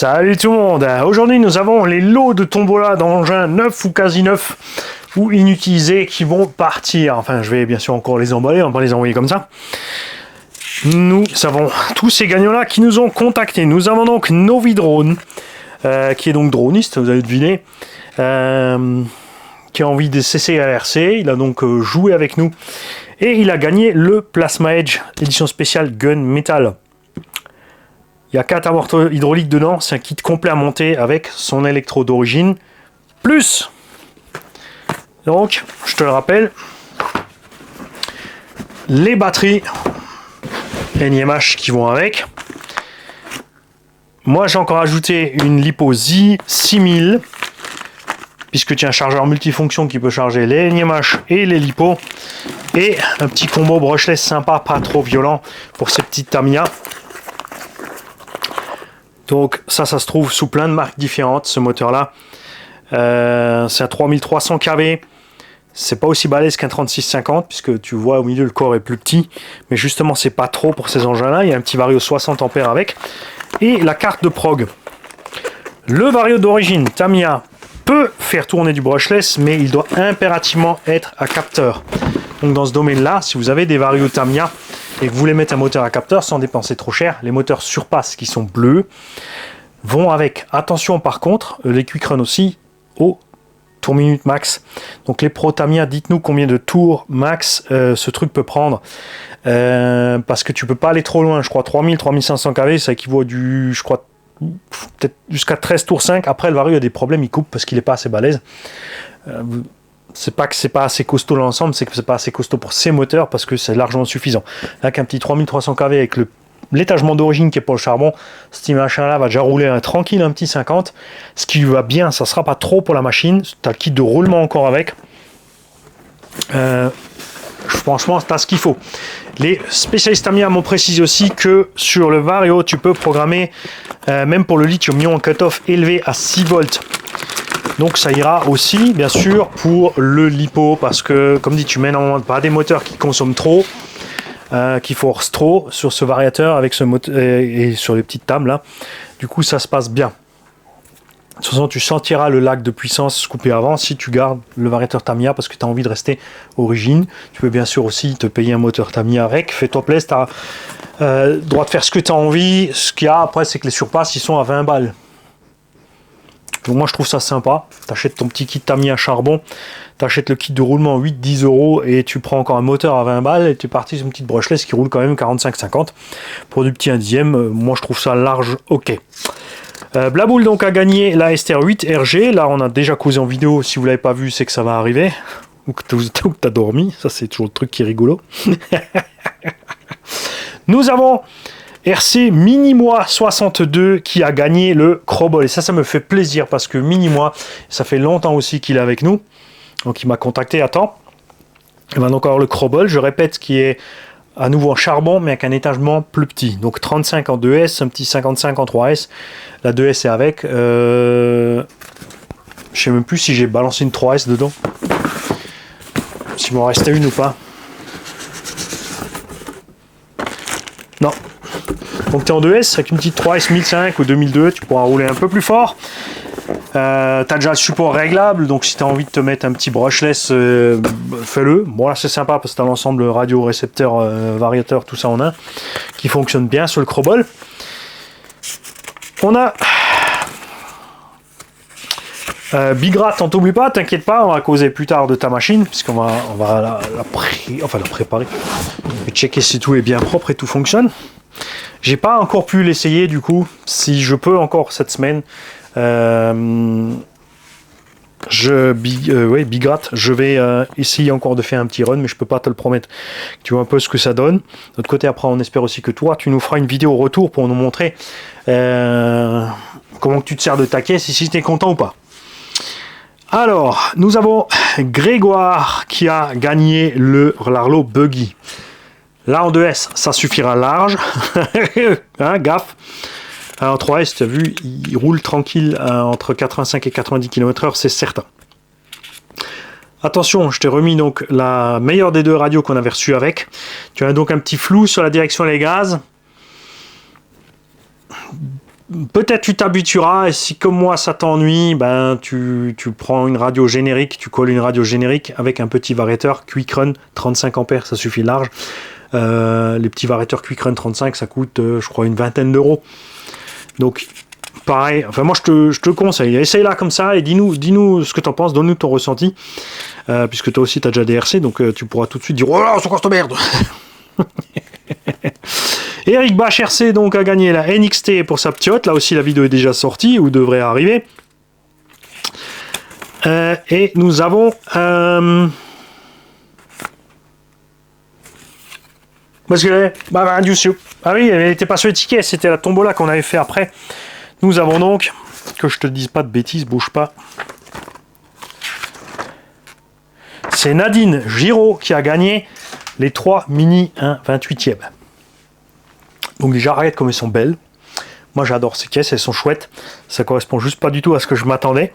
Salut tout le monde. Aujourd'hui nous avons les lots de tombola d'engins neufs ou quasi neufs ou inutilisés qui vont partir. Enfin je vais bien sûr encore les emballer, on va pas les envoyer comme ça. Nous avons tous ces gagnants là qui nous ont contactés. Nous avons donc Novidrone qui est donc droniste, vous avez deviné, qui a envie de CCLRC. Il a donc joué avec nous et il a gagné le Plasma Edge édition spéciale Gun Metal. Il y a 4 amortisseurs hydrauliques dedans, c'est un kit complet à monter avec son électro d'origine, plus, donc, je te le rappelle, les batteries NIMH qui vont avec. Moi j'ai encore ajouté une LiPo Z6000, puisque tu as un chargeur multifonction qui peut charger les NIMH et les LiPo, et un petit combo brushless sympa, pas trop violent, pour ces petites Tamiya. Donc ça se trouve sous plein de marques différentes, ce moteur là. C'est un 3300 kV. C'est pas aussi balèze qu'un 3650, puisque tu vois au milieu le corps est plus petit. Mais justement c'est pas trop pour ces engins là. Il y a un petit vario 60 ampères avec. Et la carte de prog. Le vario d'origine Tamiya peut faire tourner du brushless, mais il doit impérativement être à capteur. Donc dans ce domaine là, si vous avez des varios Tamiya et que vous voulez mettre un moteur à capteur sans dépenser trop cher, les moteurs surpasse qui sont bleus vont avec. Attention par contre, les Quick Run aussi, au tour minute max. Donc les Pro Tamiya, dites-nous combien de tours max ce truc peut prendre. Parce que tu peux pas aller trop loin, je crois 3000-3500 kV, ça équivaut à du, je crois, peut-être jusqu'à 13 tours 5. Après le vario a des problèmes, il coupe parce qu'il est pas assez balèze. C'est pas que c'est pas assez costaud l'ensemble, c'est que c'est pas assez costaud pour ces moteurs parce que c'est largement suffisant. Là qu'un petit 3300 kV avec l'étagement d'origine qui est pour le charbon, ce petit machin là va déjà rouler tranquille un petit 50. Ce qui va bien, ça sera pas trop pour la machine. Tu as le kit de roulement encore avec. Franchement, c'est ce qu'il faut. Les spécialistes Tamiya m'ont précisé aussi que sur le Vario, tu peux programmer même pour le lithium-ion un cutoff élevé à 6 volts. Donc ça ira aussi bien sûr pour le LiPo, parce que comme dit, tu mets normalement pas des moteurs qui consomment trop, qui forcent trop sur ce variateur avec ce moteur et sur les petites tables là. Du coup ça se passe bien. De toute façon tu sentiras le lac de puissance coupé avant si tu gardes le variateur Tamiya parce que tu as envie de rester origine. Tu peux bien sûr aussi te payer un moteur Tamiya avec, fais-toi plaisir, tu as droit de faire ce que tu as envie. Ce qu'il y a après, c'est que les surpasses ils sont à 20 balles. Donc moi je trouve ça sympa, tu achètes ton petit kit Tamiya charbon, tu achètes le kit de roulement 8-10 € et tu prends encore un moteur à 20 balles et tu es parti sur une petite brushless qui roule quand même 45-50 pour du petit 1 dixième. Moi je trouve ça large, ok. Blaboul donc a gagné la STR8 RG, là on a déjà causé en vidéo, si vous l'avez pas vu c'est que ça va arriver, ou que tu as dormi, ça c'est toujours le truc qui est rigolo. Nous avons RC Minimois 62 qui a gagné le Crobol, et ça me fait plaisir parce que Minimois, ça fait longtemps aussi qu'il est avec nous, donc il m'a contacté à temps. Et ben donc alors le Crobol, je répète, qui est à nouveau en charbon mais avec un étagement plus petit, donc 35 en 2S, un petit 55 en 3S, la 2S est avec, je sais même plus si j'ai balancé une 3S dedans, s'il m'en restait une ou pas. Non. Donc tu es en 2S avec une petite 3S 1005 ou 2002, tu pourras rouler un peu plus fort. Tu as déjà le support réglable, donc si tu as envie de te mettre un petit brushless, fais-le. Bon là c'est sympa parce que tu as l'ensemble radio, récepteur, variateur, tout ça en un, qui fonctionne bien sur le Crobol. On a Bigrat, t'en t'oublie pas, t'inquiète pas, on va causer plus tard de ta machine, puisqu'on va la préparer. Et checker si tout est bien propre et tout fonctionne. J'ai pas encore pu l'essayer du coup, si je peux encore cette semaine. Bigrat, je vais essayer encore de faire un petit run, mais je peux pas te le promettre. Tu vois un peu ce que ça donne. De l'autre côté, après, on espère aussi que toi, tu nous feras une vidéo retour pour nous montrer comment tu te sers de ta caisse et si tu es content ou pas. Alors, nous avons Grégoire qui a gagné l'Arlo Buggy. Là en 2S, ça suffira large. Hein, gaffe. En 3S, tu as vu, il roule tranquille entre 85 et 90 km/h, c'est certain. Attention, je t'ai remis donc la meilleure des deux radios qu'on avait reçues avec. Tu as donc un petit flou sur la direction et les gaz. peut-être tu t'habitueras, et si comme moi ça t'ennuie, ben tu prends une radio générique, tu colles une radio générique avec un petit variateur Quick Run 35 ampères, ça suffit large. Les petits variateurs Quick Run 35, ça coûte je crois une vingtaine d'euros. Donc pareil, enfin moi je te conseille, essaye-la comme ça et dis-nous ce que t'en penses, donne-nous ton ressenti, puisque toi aussi t'as déjà des RC, donc tu pourras tout de suite dire oh là c'est quoi cette merde. Eric Bach RC donc a gagné la NXT pour sa petite, là aussi la vidéo est déjà sortie ou devrait arriver. Et nous avons parce que ah oui, elle n'était pas sur l'étiquette, c'était la tombola qu'on avait fait après. Nous avons donc, que je te dise pas de bêtises, bouge pas. C'est Nadine Giraud qui a gagné les 3 mini 1/28e. Donc déjà, regarde comme elles sont belles. Moi j'adore ces caisses, elles sont chouettes. Ça correspond juste pas du tout à ce que je m'attendais.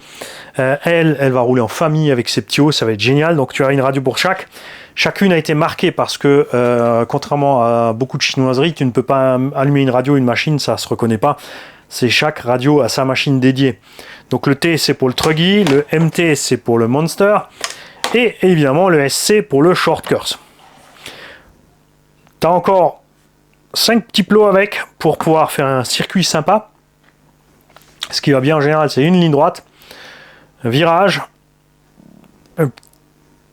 Elle va rouler en famille avec ses petits hauts, ça va être génial. Donc tu as une radio pour chaque. Chacune a été marquée parce que, contrairement à beaucoup de chinoiseries, tu ne peux pas allumer une radio, une machine, ça se reconnaît pas. C'est chaque radio a sa machine dédiée. Donc le T c'est pour le Truggy, le MT c'est pour le Monster, et évidemment le SC pour le Short Course. Tu as encore 5 petits plots avec pour pouvoir faire un circuit sympa. Ce qui va bien en général, c'est une ligne droite, un virage, un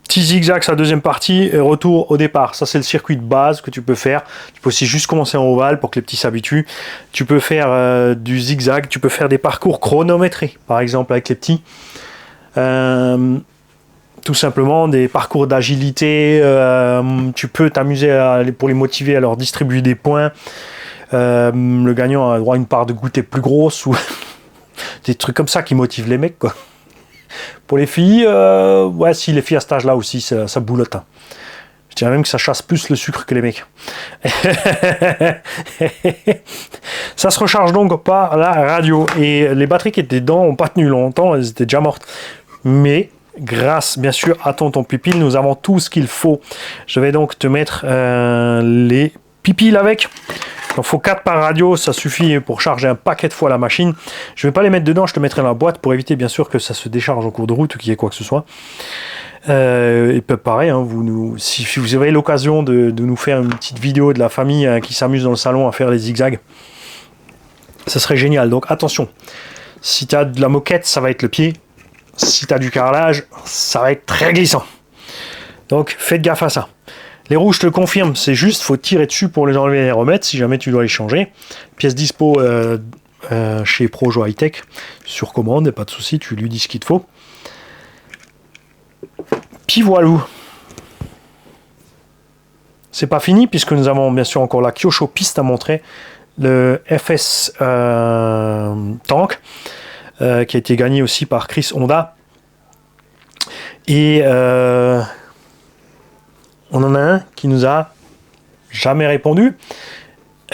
petit zigzag sa deuxième partie et retour au départ. Ça c'est le circuit de base que tu peux faire. Tu peux aussi juste commencer en ovale pour que les petits s'habituent. Tu peux faire du zigzag, tu peux faire des parcours chronométrés par exemple avec les petits. Tout simplement des parcours d'agilité, tu peux t'amuser pour les motiver à leur distribuer des points. Le gagnant a droit à une part de goûter plus grosse ou des trucs comme ça qui motivent les mecs quoi. Pour les filles, ouais, si les filles à cet âge là aussi ça boulotte. Hein. Je dirais même que ça chasse plus le sucre que les mecs. Ça se recharge donc par la radio et les batteries qui étaient dedans n'ont pas tenu longtemps, elles étaient déjà mortes. Mais grâce bien sûr à tonton Pipil, nous avons tout ce qu'il faut. Je vais donc te mettre les Pipil avec. Il faut 4 par radio, ça suffit pour charger un paquet de fois la machine. Je ne vais pas les mettre dedans, je te mettrai dans la boîte pour éviter bien sûr que ça se décharge en cours de route ou qu'il y ait quoi que ce soit. Et pareil, hein, si vous avez l'occasion de nous faire une petite vidéo de la famille qui s'amuse dans le salon à faire les zigzags, ça serait génial. Donc attention, si tu as de la moquette, ça va être le pied. Si tu as du carrelage, ça va être très glissant. Donc faites gaffe à ça. Les roues, je te le confirme, c'est juste, faut tirer dessus pour les enlever et les remettre si jamais tu dois les changer. Pièce dispo chez Projo High Tech, sur commande, et pas de souci, tu lui dis ce qu'il te faut. Puis voilà. C'est pas fini puisque nous avons bien sûr encore la Kyosho piste à montrer, le FS Tank qui a été gagné aussi par Chris Honda. Et on en a un qui nous a jamais répondu.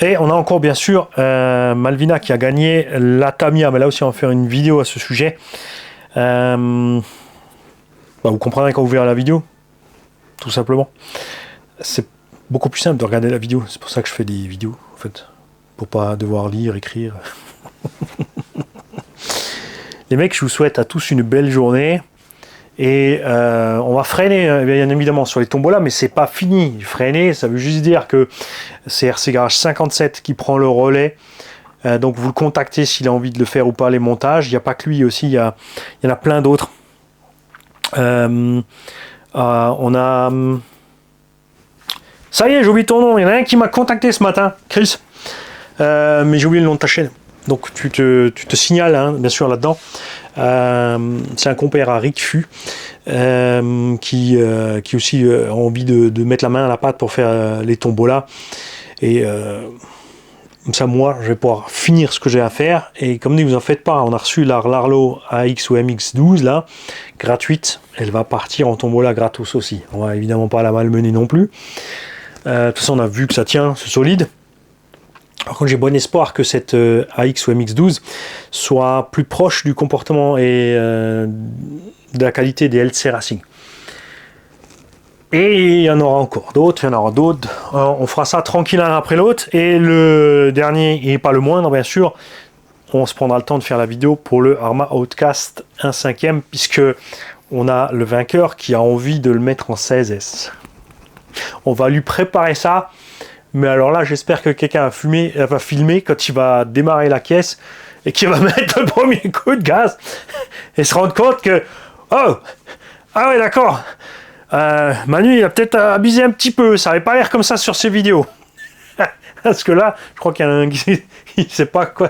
Et on a encore bien sûr Malvina qui a gagné la Tamiya, mais là aussi on va faire une vidéo à ce sujet. Vous comprendrez quand vous verrez la vidéo, tout simplement. C'est beaucoup plus simple de regarder la vidéo, c'est pour ça que je fais des vidéos en fait, pour pas devoir lire, écrire. Les mecs, je vous souhaite à tous une belle journée. Et on va freiner bien évidemment sur les tombolas, mais c'est pas fini. Freiner, ça veut juste dire que c'est RC Garage 57 qui prend le relais. Donc vous le contactez s'il a envie de le faire ou pas, les montages. Il n'y a pas que lui aussi, il y en a plein d'autres. On a... Ça y est, j'ai oublié ton nom. Il y en a un qui m'a contacté ce matin, Chris. Mais j'ai oublié le nom de ta chaîne. Donc tu te signales, hein, bien sûr, là-dedans. C'est un compère à Rick Fu qui aussi a envie de mettre la main à la pâte pour faire les tombolas. Et comme ça, moi, je vais pouvoir finir ce que j'ai à faire. Et comme dit, vous en faites pas, on a reçu l'Arlo AX ou MX12, là, gratuite. Elle va partir en tombola gratos aussi. On va évidemment pas la malmener non plus. De toute façon, on a vu que ça tient, c'est solide. Par contre, j'ai bon espoir que cette AX ou MX12 soit plus proche du comportement et de la qualité des LC Racing. Et il y en aura encore d'autres, on fera ça tranquille l'un après l'autre. Et le dernier, et pas le moindre bien sûr, on se prendra le temps de faire la vidéo pour le Arrma Outcast 1/5, puisque on a le vainqueur qui a envie de le mettre en 16S. On va lui préparer ça, mais alors là, j'espère que quelqu'un va filmer quand il va démarrer la caisse et qu'il va mettre le premier coup de gaz et se rendre compte que oh, ah ouais, d'accord, Manu il a peut-être abusé un petit peu, ça avait pas l'air comme ça sur ses vidéos. Parce que là, je crois qu'il y en a un qui il sait pas quoi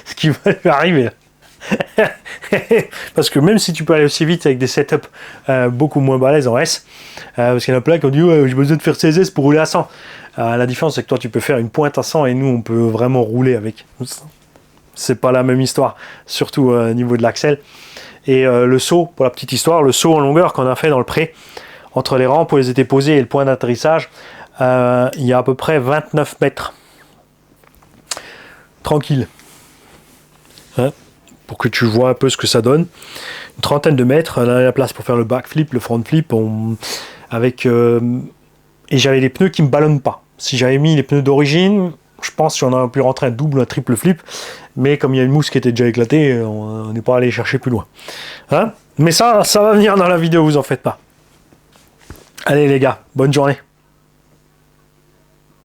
ce qui va lui arriver. Parce que même si tu peux aller aussi vite avec des setups beaucoup moins balèzes en S, parce qu'il y en a plein qui ont dit ouais, j'ai besoin de faire 16S pour rouler à 100. La différence c'est que toi tu peux faire une pointe à 100 et nous on peut vraiment rouler avec. C'est pas la même histoire, surtout au niveau de l'axel. Et le saut, pour la petite histoire, le saut en longueur qu'on a fait dans le pré, entre les rampes où elles étaient posées et le point d'atterrissage, il y a à peu près 29 mètres. Tranquille. Hein, pour que tu vois un peu ce que ça donne. Une trentaine de mètres, là, la place pour faire le backflip, le front flip, avec et j'avais les pneus qui me ballonnent pas. Si j'avais mis les pneus d'origine, je pense qu'on aurait pu rentrer un double ou un triple flip, mais comme il y a une mousse qui était déjà éclatée, on n'est pas allé chercher plus loin. Hein, mais ça va venir dans la vidéo, vous en faites pas. Allez les gars, bonne journée.